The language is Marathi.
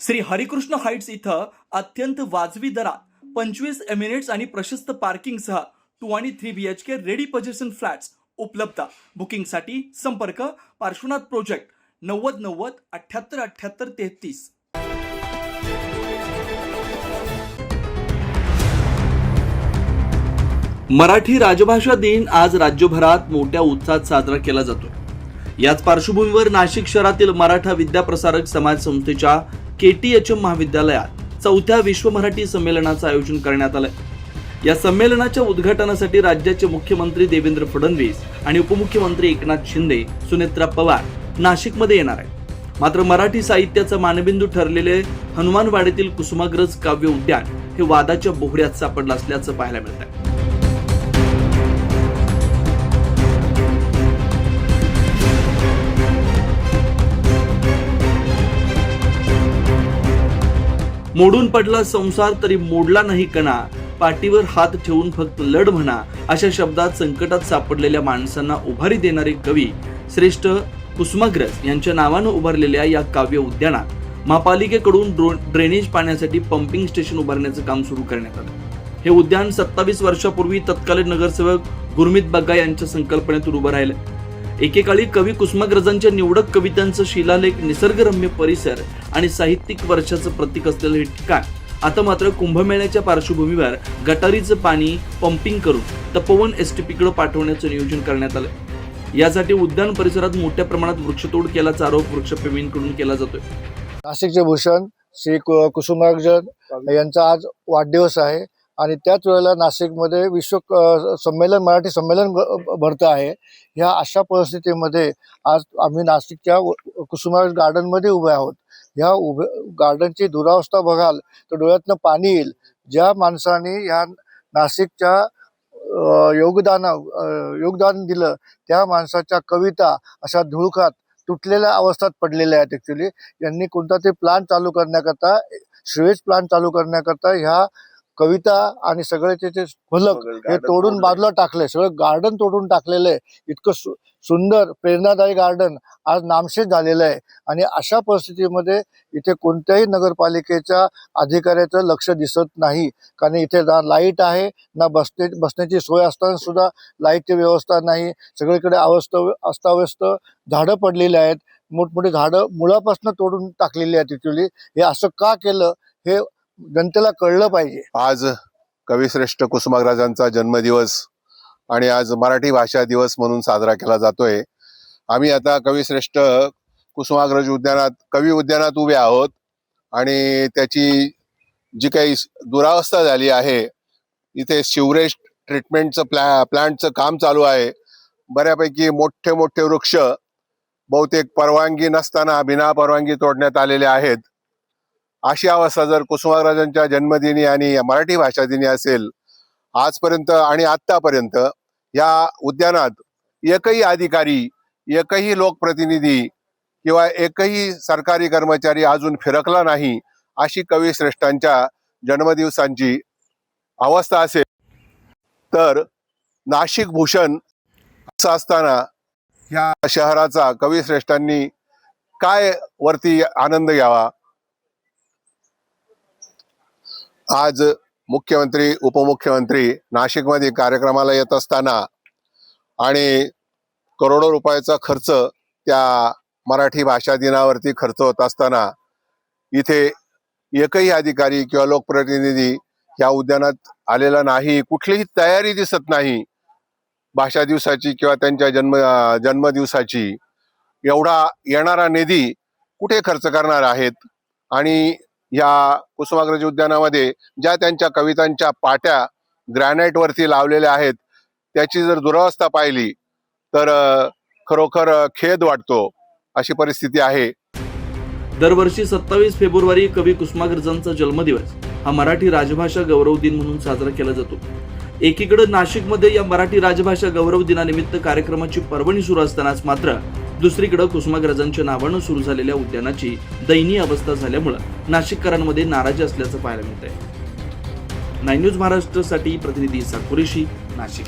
श्री हरिकृष्ण हाइट्स इथं अत्यंत वाजवी दरात 25 एमिनेट्स आणि प्रशस्त पार्किंगसह 2 आणि 3 BHK रेडी पोझिशन फ्लॅट्स उपलब्ध। बुकिंगसाठी संपर्क पार्श्वनाथ प्रोजेक्ट 9090 78 78 33। मराठी राजभाषा दिन आज राज्यभरात मोठ्या उत्साहात साजरा केला जातो। याच पार्श्वभूमीवर नाशिक शहरातील मराठा विद्याप्रसारक समाज संस्थेच्या KTHM महाविद्यालयात 4थ्या विश्व मराठी संमेलनाचं आयोजन करण्यात आलंय। या संमेलनाच्या उद्घाटनासाठी राज्याचे मुख्यमंत्री देवेंद्र फडणवीस आणि उपमुख्यमंत्री एकनाथ शिंदे, सुनेत्रा पवार नाशिकमध्ये येणार आहेत। मात्र मराठी साहित्याचा मानबिंदू ठरलेले हनुमानवाडीतील कुसुमाग्रज काव्य उद्यान हे वादाच्या बोहऱ्यात सापडलं असल्याचं पाहायला मिळतंय। मोडून पडला संसार तरी मोडला नाही कणा, पाठीवर हात ठेवून फक्त लढ म्हणा, अशा शब्दात संकटात सापडलेल्या माणसांना उभारी देणारे कवी श्रेष्ठ कुसुमाग्रज यांच्या नावानं उभारलेल्या या काव्य उद्यानात महापालिकेकडून ड्रेनेज पाण्यासाठी पंपिंग स्टेशन उभारण्याचं काम सुरू करण्यात आलं। हे उद्यान 27 वर्षापूर्वी तत्कालीन नगरसेवक गुरमीत बग्गा यांच्या संकल्पनेतून उभं राहिलं। एकेकाळी कवी कुसुमाग्रजांच्या निवडक कवितांचं शिलालेख, निसर्गरम्य परिसर आणि साहित्यिक वर्षाचं प्रतीक असलेलं हे ठिकाण आता मात्र कुंभमेळ्याच्या पार्श्वभूमीवर गटारीचं पाणी पंपिंग करून तपोवन STP कडे पाठवण्याचं नियोजन करण्यात आलं। यासाठी उद्यान परिसरात मोठ्या प्रमाणात वृक्षतोड केल्याचा आरोप वृक्षप्रेमींकडून केला जातोय। नाशिकचे भूषण श्री कुसुमाग्रज यांचा आज वाढदिवस आहे आणि त्याच वेळेला नाशिकमध्ये विश्व संमेलन, मराठी संमेलन भरतं आहे। ह्या अशा परिस्थितीमध्ये आज आम्ही नाशिकच्या कुसुमाग्रज गार्डनमध्ये उभे आहोत। ह्या गार्डनची दुरावस्था बघाल तर डोळ्यातनं पाणी येईल। ज्या माणसाने ह्या नाशिकच्या योगदान दिलं त्या माणसाच्या कविता अशा धुळकात तुटलेल्या अवस्थेत पडलेल्या आहेत। ऍक्च्युली यांनी कोणता ते प्लांट चालू करण्याकरता, सिवेज प्लांट चालू करण्याकरता ह्या कविता आणि सगळे त्याचे फलक हे तोडून बाजूला टाकले, सगळं गार्डन तोडून टाकलेलं आहे। इतकं सुंदर प्रेरणादायी गार्डन आज नामशेष झालेलं आहे आणि अशा परिस्थितीमध्ये इथे कोणत्याही नगरपालिकेच्या अधिकाऱ्याचं लक्ष दिसत नाही। कारण इथे ना लाईट आहे, ना बसण्याची सोय असताना सुद्धा लाईटची व्यवस्था नाही। सगळीकडे अस्ताव्यस्त झाडं पडलेली आहेत, मोठमोठी झाडं मुळापासून तोडून टाकलेली आहेत। ऍक्च्युली हे असं का केलं हे जनतेला कळलं पाहिजे। आज कविश्रेष्ठ कुसुमाग्रजांचा जन्मदिवस आणि आज मराठी भाषा दिवस म्हणून साजरा केला जातोय। आम्ही आता कविश्रेष्ठ कुसुमाग्रज कवी उद्यानात उभे आहोत आणि त्याची जी काही दुरावस्था झाली आहे, इथे सिवरेज ट्रीटमेंटचं प्लांटचं काम चालू आहे। बऱ्यापैकी मोठे मोठे वृक्ष बहुतेक परवानगी नसताना बिना परवानगी तोडण्यात आलेले आहेत। अशी अवस्था जर कुसुमाग्रजांच्या जन्मदिनी आणि मराठी भाषा दिनी असेल, आजपर्यंत आणि आतापर्यंत या उद्यानात एकही अधिकारी, एकही लोकप्रतिनिधी किंवा एकही सरकारी कर्मचारी अजून फिरकला नाही। अशी कविश्रेष्ठांच्या जन्मदिवसांची अवस्था असेल तर नाशिक भूषण असं असताना ह्या शहराचा कविश्रेष्ठांनी काय वरती आनंद घ्यावा। आज मुख्यमंत्री, उपमुख्यमंत्री नाशिकमध्ये कार्यक्रमाला येत असताना आणि करोडो रुपयाचा खर्च त्या मराठी भाषा दिनावरती खर्च होत असताना इथे एकही अधिकारी किंवा लोकप्रतिनिधी या उद्यानात आलेला नाही। कुठलीही तयारी दिसत नाही भाषा दिवसाची किंवा त्यांच्या जन्मदिवसाची। एवढा येणारा निधी कुठे खर्च करणार आहेत आणि या कुसुमाग्रज उद्यानामध्ये ज्या त्यांच्या कवितांच्या पाट्या ग्रॅनाइट वरती लावलेल्या आहेत त्याची जर दुरावस्था पाहिली तर खरोखर खेद वाटतो। अशी परिस्थिती आहे। दरवर्षी 27 फेब्रुवारी कवी कुसुमाग्रजांचा जन्मदिवस हा मराठी राजभाषा गौरव दिन म्हणून साजरा केला जातो। एकीकडे नाशिकमध्ये या मराठी राजभाषा गौरव दिनानिमित्त कार्यक्रमाची पर्वणी सुरू असतानाच मात्र दुसरीकडे कुसुमाग्रजांच्या नावानं सुरू झालेल्या उद्यानाची दयनीय अवस्था झाल्यामुळे नाशिककरांमध्ये नाराजी असल्याचं पाहायला मिळतंय। 9 न्यूज महाराष्ट्रासाठी प्रतिनिधी साकुरेशी, नाशिक।